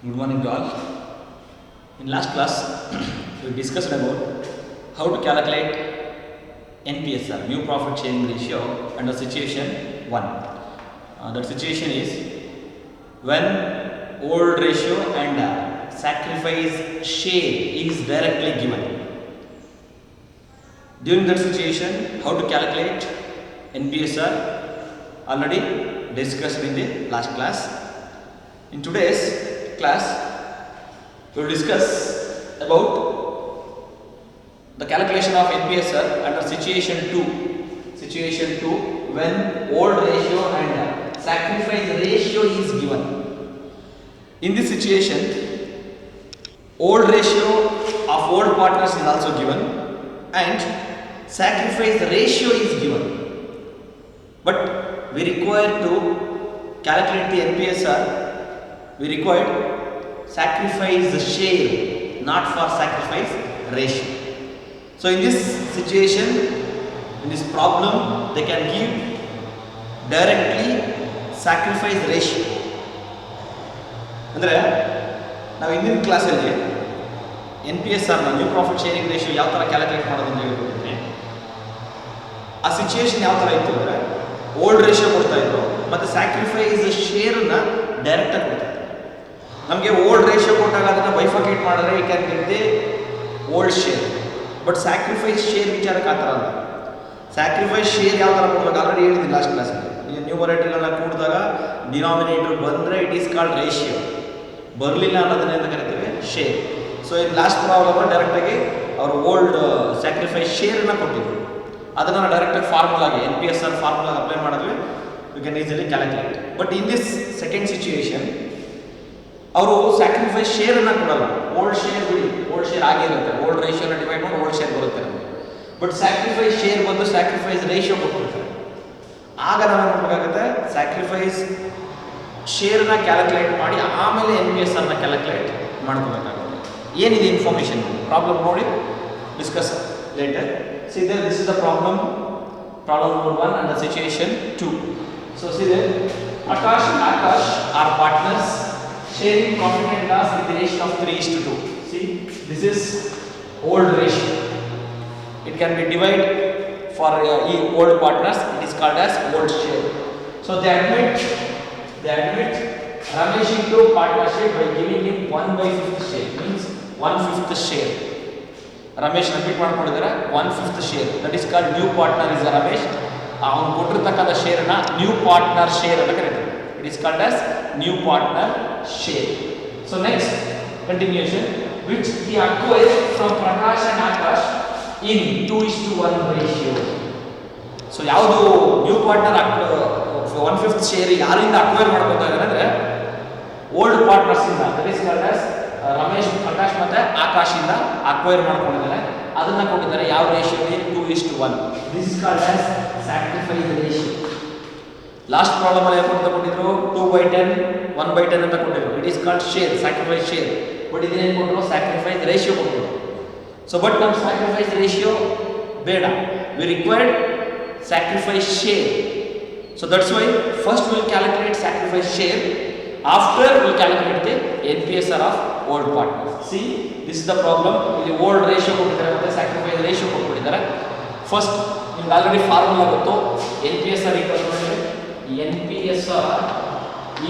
Good morning to all. In last class, we discussed about how to calculate NPSR, new profit sharing ratio, under situation 1. That situation is when old ratio and sacrifice share is directly given. During that situation, how to calculate NPSR already discussed in the last class. In today's class, we will discuss about the calculation of NPSR under situation 2. Situation 2, when old ratio and sacrifice ratio is given. In this situation, old ratio of old partners is also given and sacrifice ratio is given. But we require to calculate the NPSR. We required sacrifice share, not for sacrifice ratio. So in this situation, in this problem, they can give directly sacrifice ratio. ಅಂದರೆ ನಾವು ಇಂದಿನ ಕ್ಲಾಸಲ್ಲಿ NPSR new profit sharing ratio ಯಾವ ಥರ calculate ಮಾಡೋದು ಅಂತ ಹೇಳ್ಕೊಡ್ತೀನಿ. ಆ ಸಿಚುಯೇಷನ್ ಯಾವ ಥರ ಇತ್ತು ಅಂದರೆ ಓಲ್ಡ್ ರೇಷಿಯೋ ಕೊಡ್ತಾ ಇದ್ರು ಮತ್ತು ಸ್ಯಾಕ್ರಿಫೈಸ್ ಶೇರನ್ನ ಡೈರೆಕ್ಟಾಗಿ ಕೊಡ್ತಾ ಇದ್ರು. ನಮಗೆ ಓಲ್ಡ್ ರೇಷಿಯೋ ಕೊಟ್ಟಾಗ ಅದನ್ನು ಬೈಫರ್ಕೇಟ್ ಮಾಡಿದ್ರೆ ಈ can get the old share. But sacrifice share ವಿಚಾರಕ್ಕೆ ಆ ಥರ ಅಲ್ಲ. ಸ್ಯಾಕ್ರಿಫೈಸ್ ಶೇರ್ ಯಾವ ಥರ ಕೊಡಬೇಕು ಆಲ್ರೆಡಿ ಹೇಳಿದ್ದೀನಿ ಲಾಸ್ಟ್ ಕ್ಲಾಸಲ್ಲಿ. ಈಗ ನ್ಯೂಮರೇಟರ್ಗಳನ್ನ ಕೂಡಿದಾಗ ಡಿನಾಮಿನೇಟರ್ ಬಂದರೆ ಇಟ್ ಈಸ್ ಕಾಲ್ಡ್ ರೇಷಿಯೋ, ಬರಲಿಲ್ಲ ಅನ್ನೋದನ್ನ ಅಂತ ಕರಿತೀವಿ ಶೇರ್. ಸೊ ಇದು ಲಾಸ್ಟ್ ಪ್ರಾಬ್ಲಮ್ ಡೈರೆಕ್ಟಾಗಿ ಅವರು ಓಲ್ಡ್ ಸ್ಯಾಕ್ರಿಫೈಸ್ ಶೇರನ್ನ ಕೊಟ್ಟಿದ್ರು. ಅದನ್ನು ಡೈರೆಕ್ಟಾಗಿ ಫಾರ್ಮುಲಾಗೆ NPSR ಫಾರ್ಮುಲಾಗೆ ಅಪ್ಲೈ ಮಾಡಿದ್ವಿ, you can easily calculate. But in this second situation ಅವರು ಸ್ಯಾಕ್ರಿಫೈಸ್ ಶೇರನ್ನು ಕೊಡಲ್ಲ. ಓಲ್ಡ್ ಶೇರ್ ಬಿಡಿ, ಓಲ್ಡ್ ಶೇರ್ ಆಗಿರುತ್ತೆ, ಓಲ್ಡ್ ರೇಷಿಯೋನ ಡಿವೈಡ್ ಮಾಡಿ ಓಲ್ಡ್ ಶೇರ್ ಬರುತ್ತೆ ನಮಗೆ. ಬಟ್ ಸ್ಯಾಕ್ರಿಫೈಸ್ ಶೇರ್ ಬಂದು ಸ್ಯಾಕ್ರಿಫೈಸ್ ರೇಷಿಯೋ ಕೊಟ್ಟಿರ್ತಾರೆ. ಆಗ ನಾವು ನೋಡಬೇಕಾಗುತ್ತೆ ಸ್ಯಾಕ್ರಿಫೈಸ್ ಶೇರ್ನ ಕ್ಯಾಲ್ಕುಲೇಟ್ ಮಾಡಿ ಆಮೇಲೆ NPSRನ ಕ್ಯಾಲ್ಕುಲೇಟ್ ಮಾಡ್ಕೋಬೇಕಾಗುತ್ತೆ. ಏನಿದೆ ಇನ್ಫಾರ್ಮೇಷನ್ ಪ್ರಾಬ್ಲಮ್ ನೋಡಿ discuss later. See there, this is the problem number 1 and the situation 2. So see there, Akash and Akash are partners sharing profit and loss with the ratio of 3:2. See, this is old ratio. It can be divided for old partners. It is called as old share. So they admit Ramesh into partnership by giving him 1/5 share, means 1/5 share. Ramesh repeat ಮಾಡ್ಕೊಂಡಿದ್ದಾರೆ 1/5 share. That is called new partner is Ramesh. ಅವನು ಕೊಟ್ಟಿರ್ತಕ್ಕಂಥ ಶೇರನ್ನ new partner share ಅಂತ ಕರೀತಾರೆ. It is called as new partner share. So next continuation, which he acquired from Prakash and Akash in 2:1 ratio. So ಯಾವುದು new partner 1/5 share ಯಾರಿಂದ acquire ಮಾಡ್ಕೊತಾ ಇದ್ದಾರೆ ಅಂದರೆ old partners ಇಂದ. That is called as Ramesh, Prakash ಮತ್ತು ಆಕಾಶಿಂದ acquire ಮಾಡ್ಕೊಂಡಿದ್ದಾರೆ. ಅದನ್ನ ಕೊಟ್ಟಿದ್ದಾರೆ ಯಾವ ರೇಷಿಯೋಗೆ? 2:1. This is called as sacrifice ratio. Last problem ಅಲ್ಲಿ ಏನು ಕೊಟ್ಟಿದ್ರು? 2/10, 1/10 ಅಂತ ಕೊಟ್ಟಿದ್ರು. It is called share, sacrifice share. But ಇದನ್ನೇನು ಕೊಟ್ಟರು? ಸ್ಯಾಕ್ರಿಫೈಸ್ ರೇಷಿಯೋ ಕೊಟ್ಟರು. ಸೊ ಬಟ್ ನಮ್ಮ ಸ್ಯಾಕ್ರಿಫೈಸ್ ರೇಷಿಯೋ ಬೇಡ, we required sacrifice share. So that's why first will calculate sacrifice share, after we calculate the NPSR of old partners. See, this is the problem. ಇಲ್ಲಿ old ratio ಕೊಟ್ಟಿದ್ದಾರೆ ಮತ್ತೆ sacrifice ratio ಕೊಟ್ಟಿದ್ದಾರೆ. First ನಿಮ್ಗೆ already formula ಗೊತ್ತು. NPSR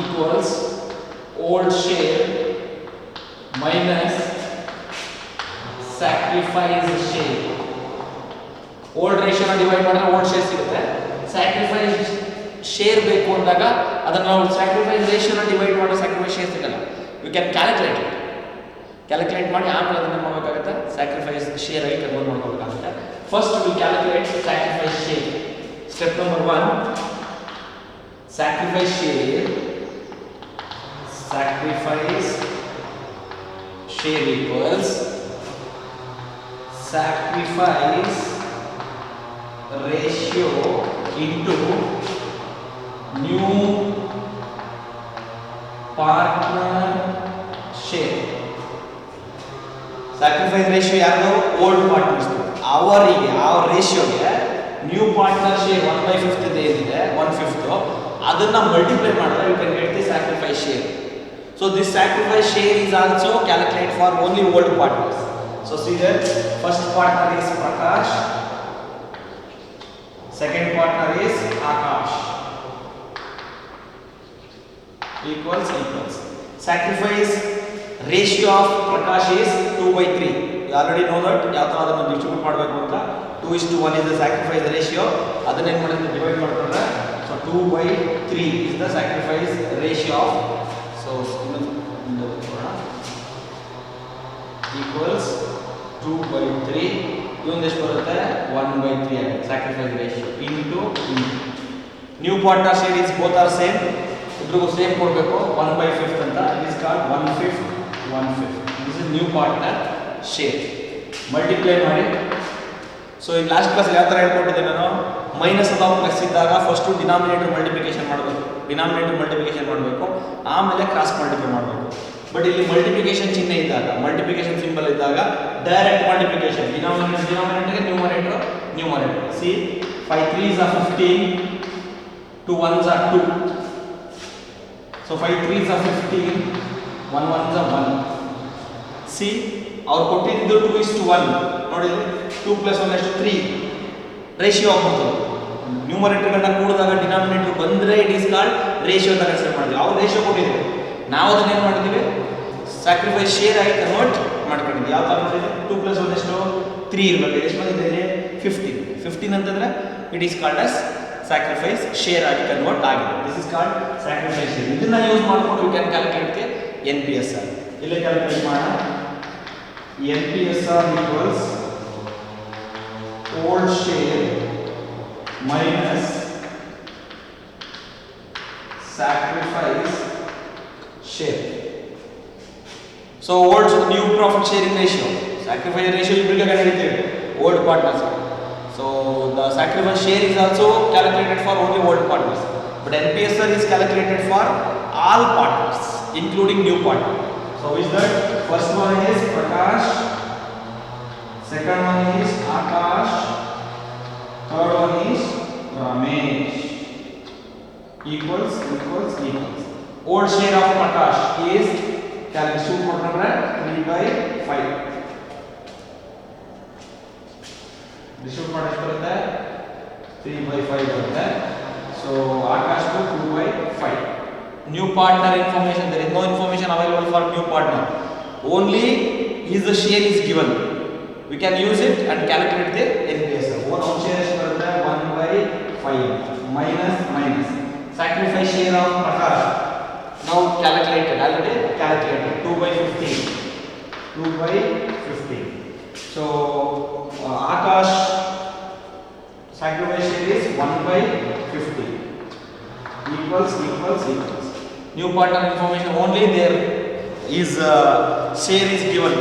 equals old share minus sacrifice share. old ratio ನ divide ಮಾಡಿದ್ರೆ old share ಸಿಗುತ್ತೆ. sacrifice share ಬೇಕು ಅಂದಾಗ ಅದನ್ನು ನಾವು ಸ್ಯಾಕ್ರಿಫೈಸ್ ರೇಷಿಯೋನ ಡಿವೈಡ್ ಮಾಡೋ ಸ್ಯಾಕ್ರಿಫೈಸ್ ಶೇರ್ ಸಿಗಲ್ಲ. ಯು ಕ್ಯಾನ್ ಕ್ಯಾಲ್ಕುಲೇಟ್ ಮಾಡಿ ಆಮೇಲೆ ಅದನ್ನು ಮಾಡಬೇಕಾಗುತ್ತೆ. ಸ್ಯಾಕ್ರಿಫೈಸ್ ಶೇರ್ ಆಗಿ ಕನ್ವರ್ಟ್ ಮಾಡ್ಕೋಬೇಕಾಗುತ್ತೆ. First will calculate sacrifice share. Step number 1, sacrifice share equals sacrifice ratio into new partner share. Sacrifice ratio ಯಾರು? Old partners. ಅವರಿಗೆ ಆ ರೇಷಿಯೋಗೆ ನ್ಯೂ ಪಾರ್ಟ್ನರ್ ಶೇರ್ 1/5 ಏನಿದೆ 1/5 ಅದನ್ನ ಮಲ್ಟಿಪ್ಲೈ ಮಾಡಿದ್ರೆ you can get the sacrifice share. So this sacrifice share is also calculated for only old partners. So see that first partner is Prakash, second partner is Akash. Equals. Sacrifice ratio of Prakash is 2/3. You already know that ಯಾವ ತರ ಅದನ್ನು distribute ಮಾಡಬೇಕು ಅಂತ. 2:1 is the sacrifice ratio. ಅದನ್ನ ಏನು ಮಾಡಿದ್ರೆ divide ಮಾಡ್ಕೊಂಡ್ರೆ so 2/3 is the sacrifice ratio of so equals 2/3 ಇವೊಂದು ಎಷ್ಟು ಬರುತ್ತೆ 1/3 ಆಗುತ್ತೆ sacrifice ratio into new partner share is both are same ಇಬ್ರಿಗೂ ಸೇಮ್ ಕೊಡಬೇಕು 1/5 ಅಂತ it is called 1/5 this is new partner share multiply ಮಾಡಿ. ಸೊ ಈ ಲಾಸ್ಟ್ ಕ್ಲಾಸ್ ಯಾವ ಥರ ಹೇಳ್ಕೊಟ್ಟಿದ್ದೆ ನಾನು ಮೈನಸ್ ಅಥವಾ ಪ್ಲಸ್ ಇದ್ದಾಗ ಫಸ್ಟು ಡಿನಾಮಿನೇಟರ್ ಮಲ್ಟಿಪ್ಲಿಕೇಶನ್ ಮಾಡಬೇಕು ಆಮೇಲೆ ಕ್ರಾಸ್ ಮಲ್ಟಿಪ್ಲೈ ಮಾಡಬೇಕು. ಬಟ್ ಇಲ್ಲಿ ಮಲ್ಟಿಪ್ಲಿಕೇಶನ್ ಚಿಹ್ನೆ ಇದ್ದಾಗ ಮಲ್ಟಿಪ್ಲಿಕೇಶನ್ ಸಿಂಬಲ್ ಇದ್ದಾಗ ಡೈರೆಕ್ಟ್ ಮಲ್ಟಿಪ್ಲಿಕೇಶನ್ ಡಿನಾಮಿನೇಟರ್ಗೆ ನ್ಯೂಮರೇಟರ್ ಸಿ 5 3s are 15 2 1s are 2 so 5 3s are 15 1 1s are 1 C ಅವ್ರು ಕೊಟ್ಟಿದ್ದು 2:1 ನೋಡಿ 2 + 1 ಎಷ್ಟು 3 ರೇಷಿಯೋ ಆಗ್ಬಿಡ್ತದೆ. ನ್ಯೂಮರೇಟರ್ಗಳನ್ನ ಕೂಡಿದಾಗ ಡಿನಾಮಿನೇಟರ್ ಬಂದರೆ ಇಟ್ ಈಸ್ ಕಾಲ್ಡ್ ರೇಷಿಯೋ ಅಂತ ಕನ್ಸಿಡರ್ ಮಾಡಿದ್ವಿ. ಅವ್ರು ರೇಷಿಯೋ ಕೊಟ್ಟಿದ್ರು, ನಾವು ಅದನ್ನ ಏನು ಮಾಡಿದ್ವಿ ಸ್ಯಾಕ್ರಿಫೈಸ್ ಶೇರ್ ಆಗಿ ಕನ್ವರ್ಟ್ ಮಾಡ್ಕೊಂಡಿದ್ವಿ. ಯಾವ ಥರ ಮಾಡಿದ್ವಿ 2 + 1 ಎಷ್ಟು 3 ಇರಬೇಕು. ಎಷ್ಟು ಬಂದಿದೆ 15 ಅಂತಂದರೆ it is called as sacrifice share ಆಗಿ ಕನ್ವರ್ಟ್ ಆಗಿದೆ. This is called sacrifice share. ಇದನ್ನ ಯೂಸ್ ಮಾಡಿಕೊಂಡು ಯು ಕ್ಯಾನ್ ಕ್ಯಾಲ್ಕುಲೇಟ್ NPSR. ಇಲ್ಲೇ ಕ್ಯಾಲ್ಕುಲೇಟ್ ಮಾಡೋಣ. NPSR equals old share minus sacrifice share. So old new profit sharing ratio, sacrifice ratio ಇಬ್ಬರಿಗೆ ಕಂಡುಹಿಡಿತೇವೆ old partners. So the sacrifice share is also calculated for only old partners, but NPSR is calculated for all partners including new partner. So is that first one is Prakash, second one is Akash, third one is Ramesh. Equals. Old share of Prakash is calculation ಕೊಟ್ಟರೆ 3/5. Distribute ಮಾಡಿ ಎಷ್ಟು ಬರುತ್ತೆ 3/5 ಬರುತ್ತೆ. So Akash to 2/5. New partner information, there is no information available for new partner, only his share is given. We can use it and calculate the NPSR. One share is 1/5 minus sacrifice share of Prakash now calculated, already calculated 2/15. So Akash sacrifice share is 1/50 equals. New partner information only there is share is given,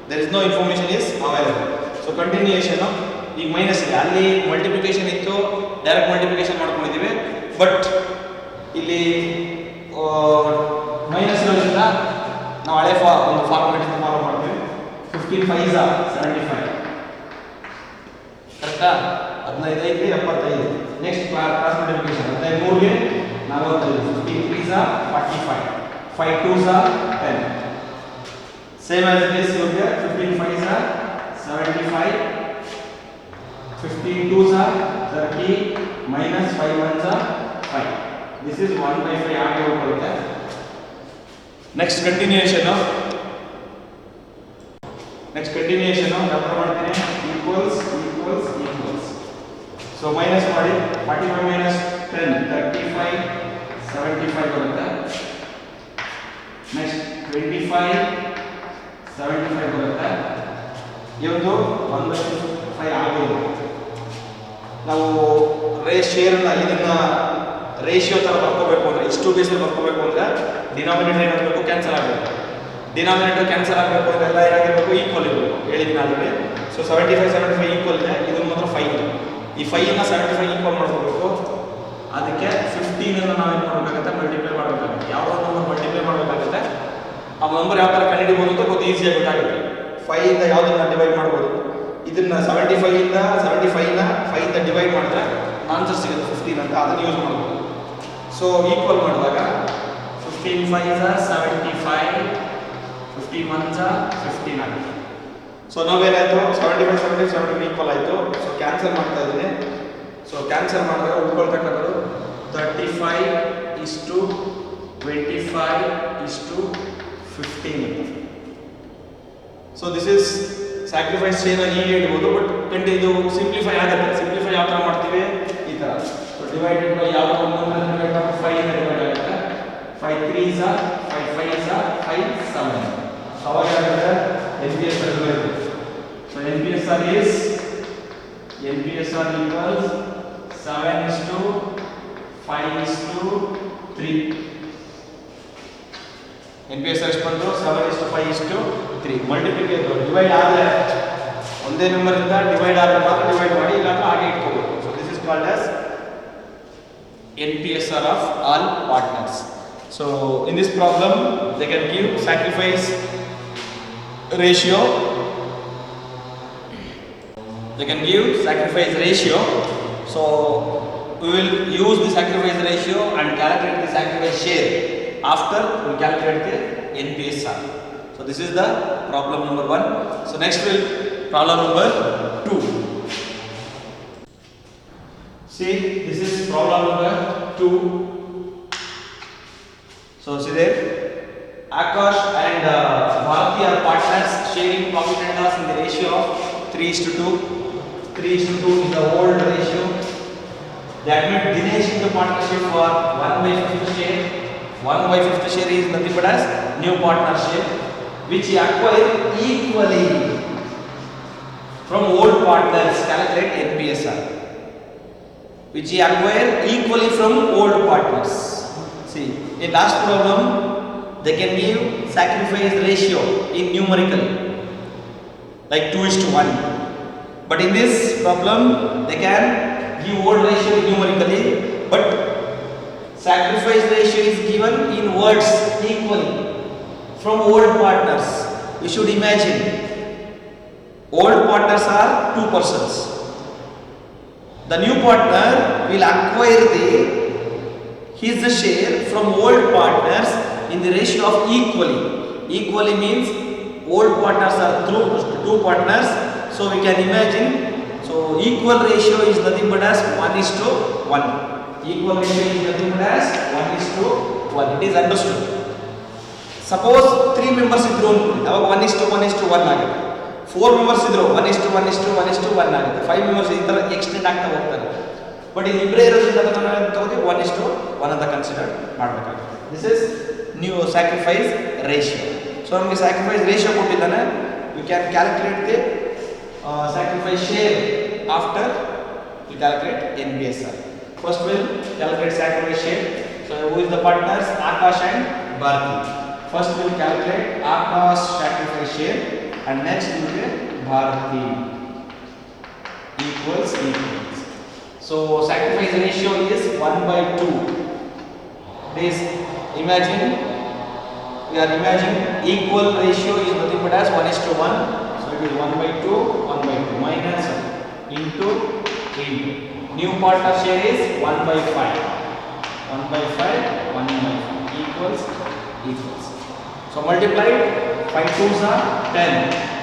there is no information is available. So continuation ಈಗ minus ಇದೆ, ಅಲ್ಲಿ multiplication ಇತ್ತು direct multiplication ಮಾಡ್ಕೊಂಡಿದ್ದೀವಿ, but ಇಲ್ಲಿ minus ಇರೋದ್ರಿಂದ ನಾವು ಹಳೆ ಒಂದು ಫಾರ್ಮುಲೇಟ್ ಫಾಲೋ ಮಾಡ್ತೀವಿ. 15 5s are 75 ಕರೆಕ್ಟಾ. 15 5 75. ನೆಕ್ಸ್ಟ್ ಕ್ರಾಸ್ ಮಲ್ಟಿಪ್ಲಿಕೇಶನ್ 15 3 ಗೆ 45, 15 3s are 45, 5 2s are 10. Same as this you get 15 5s are 75, 15 2s are 30 minus 5 1s are 5. This is 1/5 ಆಗಿ ಹೋಗುತ್ತೆ. ನೆಕ್ಸ್ಟ್ ಕಂಟಿನ್ಯೂಯೇಷನ್ ಡಬಲ್ ಮಾಡ್ತೀನಿ. ಈಕ್ವಲ್ಸ್. ಸೊ ಮೈನಸ್ ಮಾಡಿ 45 minus 10 35 75 ಬರುತ್ತೆ. Next 25 75 ಬರುತ್ತೆ. ಇವತ್ತು 1/5 ಆಗೋದು. ನಾವು ಶೇರ್ನ ಇದನ್ನ ರೇಷಿಯೋ ಥರ ಬರ್ಕೋಬೇಕು ಅಂದರೆ ಇಷ್ಟು ಬೇಸಲ್ಲಿ ಬರ್ಕೋಬೇಕು ಅಂದರೆ ಡಿನಾಮಿನೇಟರ್ ಏನಾಗಬೇಕು ಕ್ಯಾನ್ಸಲ್ ಆಗಬೇಕು. ಡಿನಾಮಿನೇಟರ್ ಕ್ಯಾನ್ಸಲ್ ಆಗಬೇಕು ಅಂದರೆ ಎಲ್ಲ ಏನಾಗಿರಬೇಕು ಈಕ್ವಲ್ ಇರಬೇಕು. ಹೇಳಿದ್ದೀನಿ ಆಲ್ರೆಡಿ. ಸೊ 75 ಈಕ್ವಲ್ ಇದೆ, ಇದನ್ನು ಮಾತ್ರ 5. ಈ 5ನ 75 ಈಕ್ವಲ್ ಮಾಡ್ಕೋಬೇಕು. ಅದಕ್ಕೆ 15 ನಾವು ಏನು ಮಾಡಬೇಕಾಗುತ್ತೆ ಮಲ್ಟಿಪ್ಲೈ ಮಾಡಬೇಕಾಗುತ್ತೆ. ಯಾವುದೋ ನಂಬರ್ ಮಲ್ಟಿಪ್ಲೈ ಮಾಡಬೇಕಾಗುತ್ತೆ. ಆ ನಂಬರ್ ಯಾವ ಥರ ಕಂಡುಹಿಡಿಬೋದು ಅಂತ ಗೊತ್ತು, ಈಸಿಯಾಗಿ ಗೊತ್ತಾಗುತ್ತೆ. 5 ಇಂದ ಯಾವುದನ್ನ ಡಿವೈಡ್ ಮಾಡ್ಬೋದು. ಇದನ್ನ 75 ಇಂದ 5ನ ಡಿವೈಡ್ ಮಾಡಿದ್ರೆ ಆನ್ಸರ್ ಸಿಗುತ್ತೆ 15 ಅಂತ. ಅದನ್ನು ಯೂಸ್ ಮಾಡ್ಬೋದು. ಸೊ ಈಕ್ವಲ್ ಮಾಡಿದಾಗ 15 15 5s are 75, 15 1s are 59. So ನಾವೇನಾಯಿತು 75 70 70 equal ಆಯಿತು. ಸೊ ಕ್ಯಾನ್ಸಲ್ ಮಾಡ್ತಾ ಇದ್ದೀನಿ. ಸೊ ಕ್ಯಾನ್ಸಲ್ ಮಾಡಿದ್ರೆ ಉಳ್ಕೊಳ್ತಕ್ಕಂಥದ್ದು 35:25:15. So this is sacrifice chain ಹೀಗೆ ಇಡ್ಬೋದು, ಬಟ್ ಇದು ಸಿಂಪ್ಲಿಫೈ ಆಗುತ್ತೆ. ಸಿಂಪ್ಲಿಫೈ ಯಾವ ಥರ ಮಾಡ್ತೀವಿ, ಈ ಥರ. ಸೊ ಡಿವೈಡೆಡ್ ಬೈ ಯಾವ 5 ಡಿವೈಡ್ ಆಗುತ್ತೆ. 5 3s are 5 5s are 5 7. So ಅವಾಗ ಏನಾಗುತ್ತೆ, NPSR ಬರುತ್ತೆ. So NPSR equals 7:5:3. NPSR ಎಷ್ಟು ಬಂತು, 7:5:3. ಮಲ್ಟಿಪ್ಲಿಕೇಟರ್ ಡಿವೈಡ್ ಆದರೆ ಒಂದೇ ನಂಬರ್ ಇಂದ ಡಿವೈಡ್ ಆದರೆ ಮಾತ್ರ ಡಿವೈಡ್ ಮಾಡಿ, ಇಲ್ಲ ಹಾಗೆ ಇಟ್ಕೋಬಹುದು. So this is called as NPSR of all partners. So in this problem they can give sacrifice ratio. They can give sacrifice ratio. So we will use the sacrifice ratio and calculate the sacrifice share. After we calculate the NPSR. So this is the problem number 1. So next will problem number 2. See, this is problem number 2. So see there, Akash and Bharati are partners sharing profit and loss in the ratio of 3:2. 3:2 is the old ratio. They admit Dinesh into partnership for 1/5 share. 1/5 share is nothing but as new partnership, which he acquired equally from old partners. Calculate NPSR. Which he acquired equally from old partners. See, in last problem, they can give sacrifice ratio in numerical, like 2:1. But in this problem, they can give old ratio numerically, but sacrifice ratio is given in words equally from old partners. You should imagine, old partners are 2 persons. The new partner will acquire his share from old partners in the ratio of equally. Equally means old partners are 2 partners. So we can imagine, so equal ratio is nothing but as 1:1. Equal ratio is nothing but as 1:1. It is understood. Suppose 3 members idru ankondi, avag 1:1:1 ಆಗುತ್ತೆ. 4 members idru 1:1:1:1 ಆಗುತ್ತೆ. 5 members ಈ ತರ extend ಆಗ್ತಾ ಹೋಗ್ತಾರೆ. But ಇಲ್ಲಿ ಇಬ್ಬರೇ ಇರೋದ್ರಿಂದ ಅದನ್ನ ನಾವು ತಗೊಂಡು 1:1 ಅಂತ ಕನ್ಸಿಡರ್ ಮಾಡಬೇಕಾಗುತ್ತೆ. This is new sacrifice ratio. So ನಮಗೆ ಸ್ಯಾಕ್ರಿಫೈಸ್ ರೇಷಿಯೋ ಕೊಟ್ಟಿದ್ದಾನೆ. We can calculate the sacrifice share after we calculate NPSR. First we'll calculate sacrifice share. So who is the partners? Akash and Bharati. First we'll calculate Akash sacrifice share and next we will get Bharati equals. So sacrifice ratio is 1/2. This imagine, we are imagining equal ratio is nothing but as 1:1. So it is 1/2 minus into. New partner share is 1/5. 1/5 equals. So multiplied, 5 2s are 10,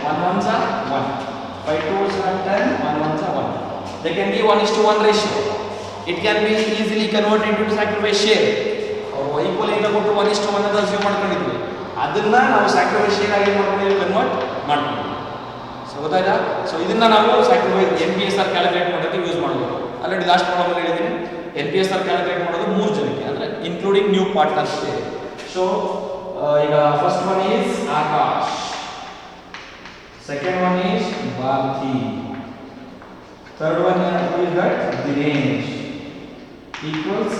1 1s are 1. 5 2s are 10, 1 1s are 1. They can be 1:1 ratio. It can be easily converted into sacrifice share. Or equal ಇಂದ ಕೊಟ್ಟು 1:1 ಅಂತ assume ಮಾಡ್ಕೊಂಡಿದ್ವಿ. ಅದನ್ನ ನಾವು sacrifice share ಆಗಿ ಮಾಡ್ಕೊಂಡು convert ಮಾಡ್ತೀವಿ. So ಗೊತ್ತಾಯ್ತಾ? ಸೊ ಇದನ್ನ ನಾವು ಸ್ಯಾಕ್ರಿಫೈಸ್ NPSR ಕ್ಯಾಲ್ಕುಲೇಟ್ ಮಾಡೋದಕ್ಕೆ ಯೂಸ್ ಮಾಡಬಹುದು. ಆಲ್ರೆಡಿ ಲಾಸ್ಟ್ ಪ್ರಾಬ್ಲಮ್ ಅಲ್ಲಿ ಹೇಳಿದ್ದೀನಿ, NPSR ಕ್ಯಾಲ್ಕುಲೇಟ್ ಮಾಡೋದು 3 ಜನಕ್ಕೆ, ಅಂದ್ರೆ ಇನ್ಕ್ಲೂಡಿಂಗ್ ನ್ಯೂ ಪಾರ್ಟ್ನರ್ಸ್. ಸೊ ಈಗ first one is Akash, second one is Bharati, third one is that Dinesh. Equals.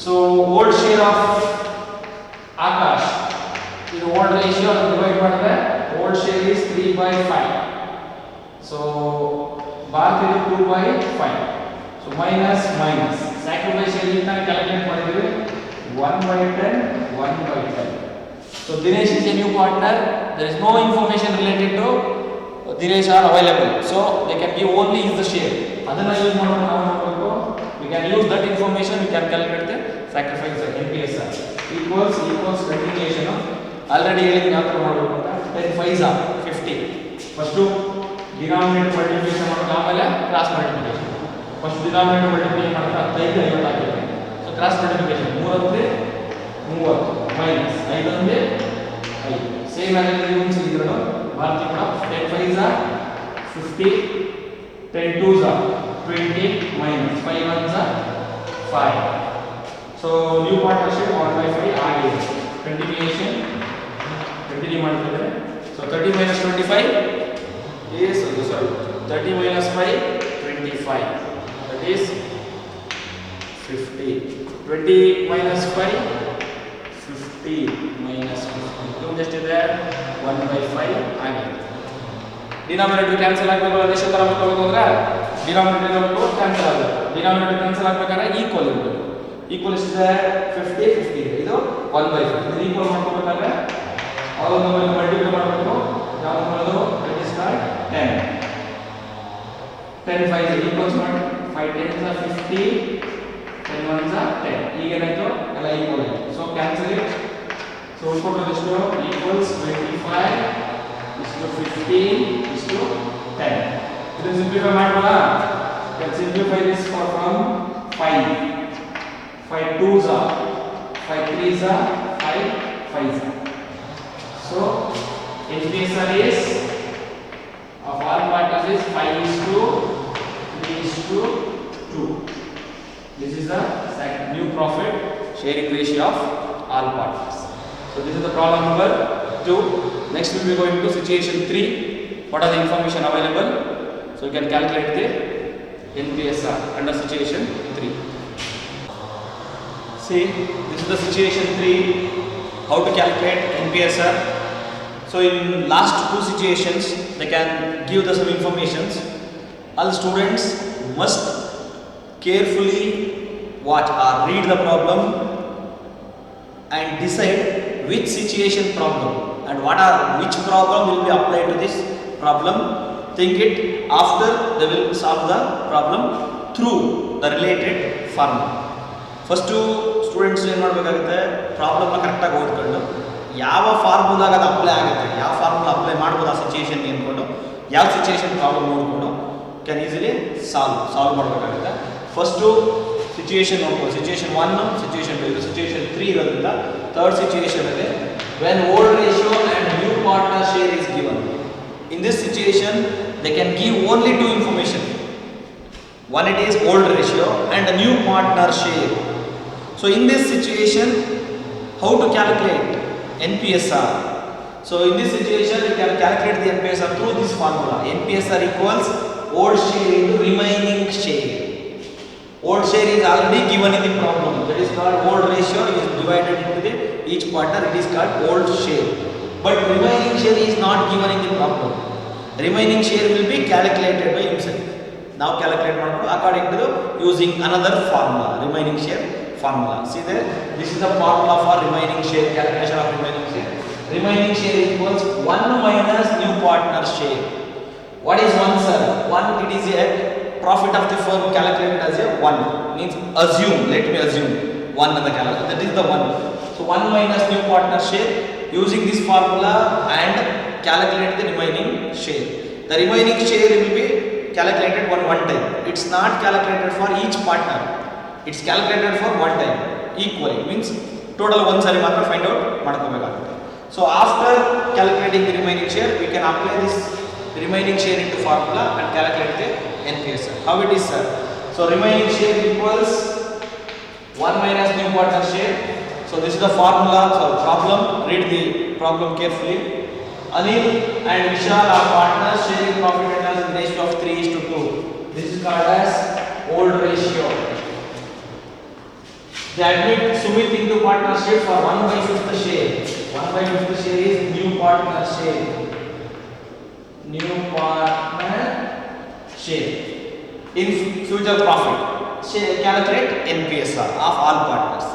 So old share of Akash is old ratio divide ಮಾಡಿದ್ರೆ old share is 3/5. So Bharati is 2/5. So minus sacrifice share ಇಂದ calculate ಮಾಡಿದ್ರೆ 1/10. So Dinesh is a new partner. There is no information related to Dinesh are available. So they can give only is the share. ಅದನ್ನ use ಮಾಡ್ಕೊಂಡು ನಾವು ಮಾಡಬೇಕು. We can use that information, we can calculate the sacrifice NPSR equals continuation already ಹೇಳಿದ್ದೀನಿ ಯಾವ ಥರ ಮಾಡಬೇಕು ಅಂತ 10 5s are 50 first denominator multiplication ಮಾಡೋದು ಆಮೇಲೆ cross multiplication first denominator multiplication ಮಾಡ್ತಾ 5 50 ಆಗಿದೆ ಸೊ ಕ್ರಾಸ್ ಮಲ್ಟಿಪ್ಲಿಕೇಶನ್ 3 30 ಮೈನಸ್ 5 ಒಂದೇ 5 ಸೇಮ್ ಆಗಿದೆ ರೂಲ್ಸ್ ಇದ್ರಲ್ಲ ಭಾರತಿ ಕೂಡ 10 5s are 50 10 2s are 20 minus 5 1s are 5 so new partnership 1/5 ಆಗಿದೆ continuation continue ಮಾಡ್ತಿದ್ರೆ so 30 minus 25 is sorry 30 minus 5 25 that is 50 20 minus 5 50 minus 50 ಎಷ್ಟಿದೆ 1/5 ಆಗಿದೆ ಡಿನಾಮಿನೇಟರ್ ಕ್ಯಾನ್ಸಲ್ ಆಗಬೇಕು ರೇಷಿಯೋ ತರ ಮಾಡಬೇಕು ಅಂದ್ರೆ ಡಿನಾಮಿನೇಟರ್ ಇರಬೇಕು ಕ್ಯಾನ್ಸಲ್ ಆಗಬೇಕು ಡಿನಾಮಿನೇಟರ್ ಕ್ಯಾನ್ಸಲ್ ಆಗಬೇಕಾದ್ರೆ ಈಕ್ವಲ್ ಇರಬೇಕು ಈಕ್ವಲ್ ಎಷ್ಟಿದೆ 50 50 ಇದೆ ಇದು 1/5 ಇದು ಈಕ್ವಲ್ ಮಾಡ್ಕೋಬೇಕಾದ್ರೆ ಅವನ್ನು ಮಲ್ಟಿಪ್ಲೈ ಮಾಡಬೇಕು ಯಾವುದು ಮಾಡೋದು ದಟ್ ಇಸ್ ಕಾಲ್ಡ್ 10 10 5 ಈಕ್ವಲ್ಸ್ ಮಾಡಿ 5 10s are 50 10 1s are 10 ಈಗ ಏನಾಯ್ತು ಎಲ್ಲ ಈಕ್ವಲ್ ಆಯ್ತು ಸೊ ಕ್ಯಾನ್ಸಲ್ ಇಟ್ ಸೊ ಉಳ್ಕೊಂಡ್ರೆ ಎಷ್ಟು equals 25 is to 15 is to 10 ಇದು ಸಿಂಪ್ಲಿಫೈ ಮಾಡೋಣ can simplify this from 5 5 2s are 5 3s are 5 5s are so NPSR is of all partners is 5 is to 3 is to 2 this is the new profit sharing ratio of all partners so this is the problem number 2 next we will be going to situation 3 what are the information available so you can calculate the NPSR under situation 3 see this is the situation 3 how to calculate NPSR so in last two situations they can give us some informations all students must carefully watch or read the problem and decide which situation problem and which problem will be applied to this problem think it after they will solve the problem through the related formula first students ಏನು ಮಾಡಬೇಕಾಗುತ್ತೆ problem ನ correct ಆಗಿ ಓದ್ಕೊಂಡು ಯಾವ ಫಾರ್ಮುಲಾಗ ಅದು apply ಆಗುತ್ತೆ ಯಾವ formula apply ಮಾಡ್ಬೋದು ಆ ಸಿಚುಯೇಷನ್ ಅನ್ಕೊಂಡು ಯಾವ ಸಿಚುಯೇಷನ್ ಪ್ರಾಬ್ಲಮ್ ನೋಡಿಕೊಂಡು ಕ್ಯಾನ್ ಈಸಿಲಿ ಸಾಲ್ವ್ ಮಾಡಬೇಕಾಗುತ್ತೆ ಫಸ್ಟು ಸಿಚುಯೇಷನ್ ನೋಡ್ಬೋದು ಸಿಚುಯೇಷನ್ 1 ಸಿಚುಯೇಷನ್ 2 ಇದು ಸಿಚುಯೇಷನ್ 3 ಇರೋದ್ರಿಂದ ಥರ್ಡ್ ಸಿಚುಯೇಷನ್ ಅಲ್ಲಿ when old ratio and new partner share is given in this situation they can give only two information one it is old ratio and a new partner share so in this situation how to calculate NPSR so in this situation you can calculate the NPSR through this formula NPSR equals old share into remaining share old share is already given in the problem that is called old ratio is divided into the each partner it is called old share but remaining share is not given in the problem remaining share will be calculated by himself now calculate ಮಾಡ್ಕೊಂಡು according to using another formula remaining share formula see there this is the formula for remaining share calculation of remaining share equals 1 minus new partner share what is 1 sir 1 it is a profit of the firm calculated as a 1 means assume let me assume 1 in the calculation that is the 1 so 1 minus new partner share using this formula and calculate the remaining share the remaining share will be calculated one time it's not calculated for each partner it's calculated for one time equally means total one sari matra find out ಮಾಡ್ಕೋಬೇಕಾಗುತ್ತೆ so after calculating the remaining share we can apply this remaining share into formula and calculate the NPSR how it is sir so remaining share equals 1 minus new partner share so this is the formula so problem read the problem carefully Anil and Vishal are partners sharing profit and loss in ratio of 3:2 this is called as old ratio they admit Sumit into partnership for 1/5 share 1/5 share is new partner share in future profit calculate NPSR of all partners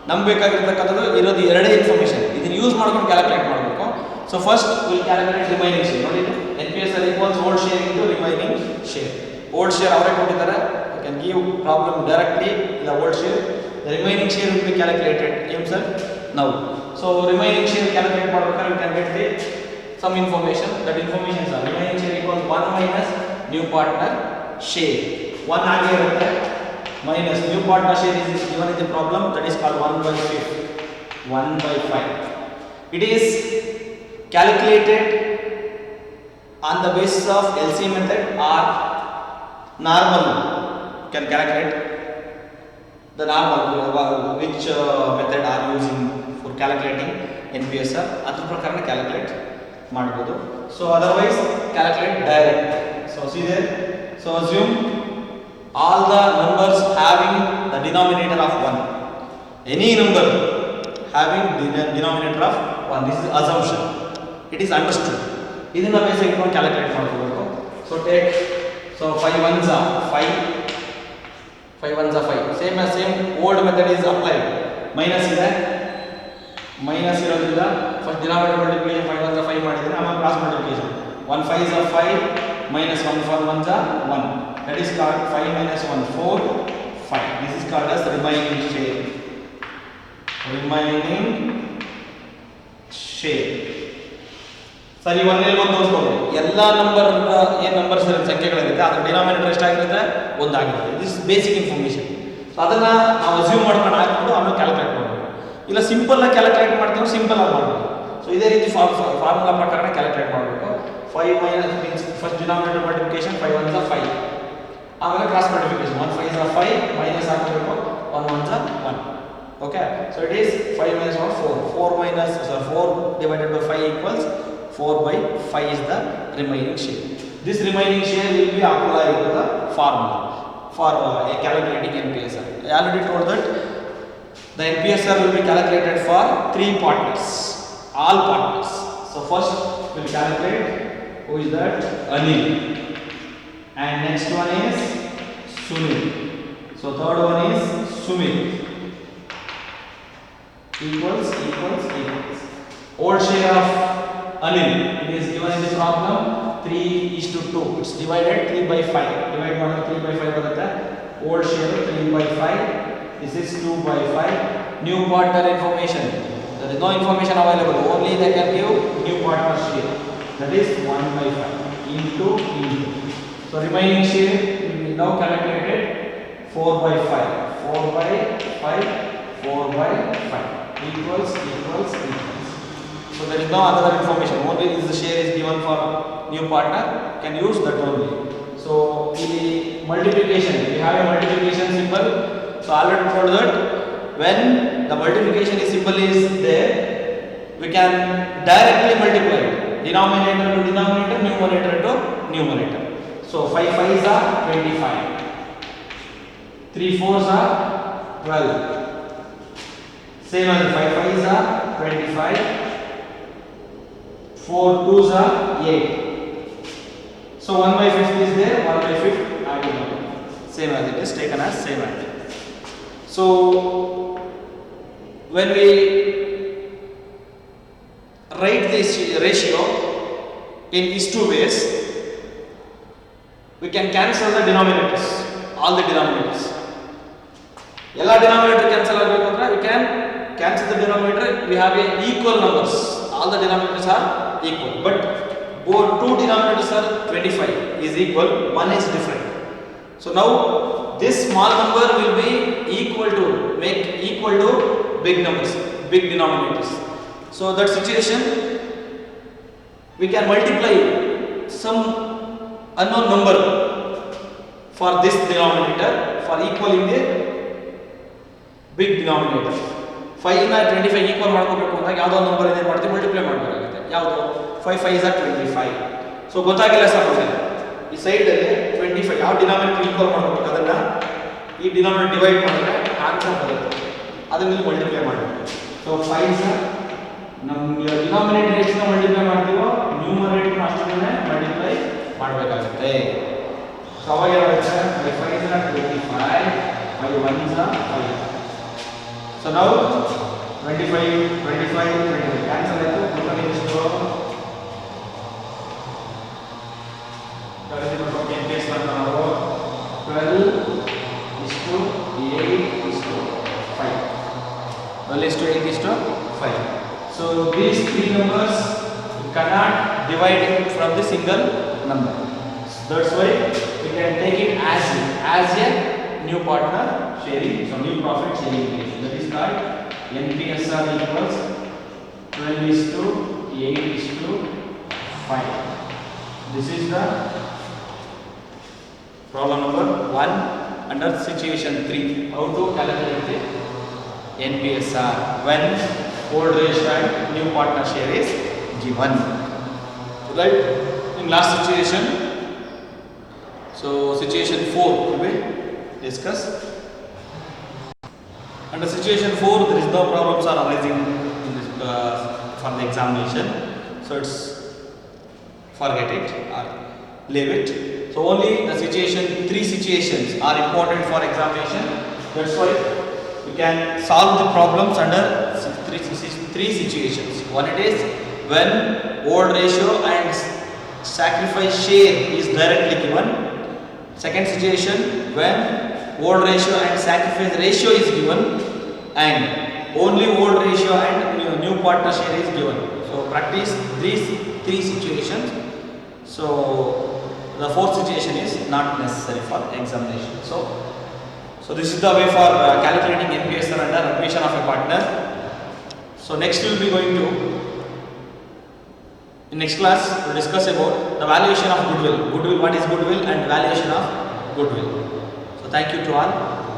ನಮಗೆ ಬೇಕಾಗಿರತಕ್ಕಂಥದ್ದು ಇರೋದು ಎರಡೇ information ಇದನ್ನ use ಮಾಡ್ಕೊಂಡು calculate ಮಾಡಬೇಕು so first will calculate remaining share ನೋಡಿ NPSR equals old share into remaining share old share ಅವರೇ ಕೊಟ್ಟಿದ್ದಾರೆ you can give problem directly in the old share The remaining share will be calculated. Yes, sir. Now, so remaining share calculate ಮಾಡಬೇಕಾದ್ರೆ we can get the some information. That information is remaining share equals 1 minus new partner share. 1 ಆಗಿ ಇರುತ್ತೆ minus new partner share is given in the problem, that is called 1 by 5. 1 by 5. It is calculated on the basis of LCM method or normal. Can calculate the normal which method are using for calculating NPSR. ಅದರ ಪ್ರಕಾರ calculate ಮಾಡಬಹುದು. So otherwise calculate direct. So see there. So assume all the numbers having the denominator of 1. Any number having the denominator of 1. This is assumption. It is understood. ಇದನ್ನ base ಇಟ್ಕೊಂಡು calculate ಮಾಡ್ಕೋಬೇಕು. So take, so 5 ones are 5, 5 ones are 5. Same old method is applied. Minus ಇದೆ, minus ಇರೋದ್ರಿಂದ first denominator multiplication 5 ones are 5 ಮಾಡಿದ್ರೆ ಆಮೇಲೆ cross multiplication 1 5s are 5 minus 1 4 ones are 1. That is called 5 minus 1 4 5. This is called as remaining share. Remaining share. ಸರಿ, ಒಂದೇ ಒಂದು ತೋರಿಸ್ಕೊಳ್ಳಿ. ಎಲ್ಲ number ಏನು numbers ಸಂಖ್ಯೆಗಳಿರುತ್ತೆ ಅದರ ಡಿನಾಮಿನೇಟರ್ ಎಷ್ಟಾಗಿರುತ್ತೆ? 1 ಆಗಿರುತ್ತೆ. This basic information. ಸೊ ಅದನ್ನ ನಾವು ಅಸ್ಯೂಮ್ ಮಾಡ್ಕೊಂಡು ಹಾಕ್ಕೊಂಡು ಆಮೇಲೆ ಕ್ಯಾಲ್ಕುಲೇಟ್ ಮಾಡಬೇಕು. ಇಲ್ಲ ಸಿಂಪಲ್ ಆಗಿ ಕ್ಯಾಲ್ಕುಲೇಟ್ ಮಾಡ್ತೀವಿ, ಸಿಂಪಲ್ ಆಗಿ ಮಾಡಬೇಕು. ಸೊ ಇದೇ ರೀತಿ ಫಾರ್ಮುಲಾ ಪ್ರಕಾರ ಕ್ಯಾಲ್ಕುಲೇಟ್ ಮಾಡಬೇಕು. 5 minus means first denominator multiplication 5 ones are 5, ಆಮೇಲೆ cross multiplication 1 5s are 5 minus ಹಾಕಬೇಕು 1 ones are 1. Okay, so it is 5 minus 1 4. 4 minus 4 divided by 5 equals 4 by 5 is the remaining share. This remaining share will be applied to the formula for calculating NPSR. I already told that the NPSR will be calculated for 3 partners, all partners. So first we'll calculate who is that? Anil. And next one is Sunil. So third one is Sumit. Equals. Old share of Anil, it is given in the problem 3:2. It's divided 3 by 5. Divide ಮಾಡಿದ್ರೆ 3 by 5 ಬರುತ್ತೆ. Old share 3 by 5. This is 2 by 5. New partner information. There is no information available. Only they can give new partner share. That is 1 by 5 into. So remaining share will be now calculated 4 by 5. 4 by 5. 4 by 5 equals. So there is no other information. Only this share is given for new partner. Can use that only. So the multiplication, we have a multiplication symbol. So already told that when the multiplication symbol is there, we can directly multiply denominator to denominator, numerator to numerator. So 5 5s are 25. 3 4s are 12. Same as 5 5s are 25. 4 2s are 8. So 1 by 5 is there, 1 by 5 added on. Same as it is taken as same as it. So when we write this ratio in these two ways, we can cancel the denominators, all the denominators. All denominator cancel agbekanದ್ರೆ we can cancel the denominator. We have a equal numbers. All the denominators are equal, but both two denominators are 25 is equal, one is different. So now this small number will be equal to big numbers, big denominators. So that situation we can multiply some unknown number for this denominator for equaling the big denominator. 5 ನ 25 equal ಮಾಡ್ಕೋಬೇಕು ಅಂದಾಗ ಯಾವುದೋ number ಏನು ಮಾಡ್ತೀವಿ multiply ಮಾಡಬೇಕಾಗುತ್ತೆ. ಯಾವುದು 5 5s are 25. So ಗೊತ್ತಾಗಿಲ್ಲ sir ನಮಗೆ ಈ ಸೈಡ್ ಅಲ್ಲಿ 25 ಯಾವ ಡಿನಾಮಿನೇಟರ್ ಈಕ್ವಲ್ ಮಾಡ್ಕೋಬೇಕು ಅದನ್ನ ಈ ಡಿನಾಮಿನೇಟರ್ ಡಿವೈಡ್ ಮಾಡಿದ್ರೆ ಆನ್ಸರ್ ಬರುತ್ತೆ, ಅದನ್ನ ಮಲ್ಟಿಪ್ಲೈ ಮಾಡಬೇಕು. ಸೊ 5s ನಮ್ಮ ಡಿನಾಮಿನೇಟರ್ ಎಷ್ಟು ಮಲ್ಟಿಪ್ಲೈ ಮಾಡ್ತೀವೋ ನ್ಯೂಮರೇಟರ್ ಅಷ್ಟನ್ನೇ ಮಲ್ಟಿಪ್ಲೈ ಮಾಡಬೇಕಾಗುತ್ತೆ. ಸೊ ಅವಾಗ ಏನಾಗುತ್ತೆ 5 5s are 25, 5 1s are 5. So now 25 cancel ಆಯ್ತು. ಟೋಟಲ್ ಎಷ್ಟು 12:8:5. 12 is to 8 is to 5. So these three numbers you cannot divide from the single number. So that's why we can take it as a new partner sharing, so new profit sharing ratio. That is called NPSR equals 12 is to 8 is to 5. This is the problem number 1 under situation 3. How to calculate the NPSR when old ratio and new partner share is given. So right in last situation, so situation 4 will be discussed. Under situation 4, there is no problems are arising in this, for the examination. So it's forget it or leave it. So only the situation, 3 situations are important for examination. That's why we can solve the problems under 3 situations. One, it is when old ratio and sacrifice share is directly given. Second situation, when old ratio and sacrifice ratio is given, and only old ratio and new partner share is given. So practice these 3 situations. So the fourth situation is not necessary for examination. So this is the way for calculating NPSR under admission of a partner. So next we will be going to, in next class we will discuss about the valuation of goodwill. Goodwill, what is goodwill, and valuation of goodwill. So thank you to all.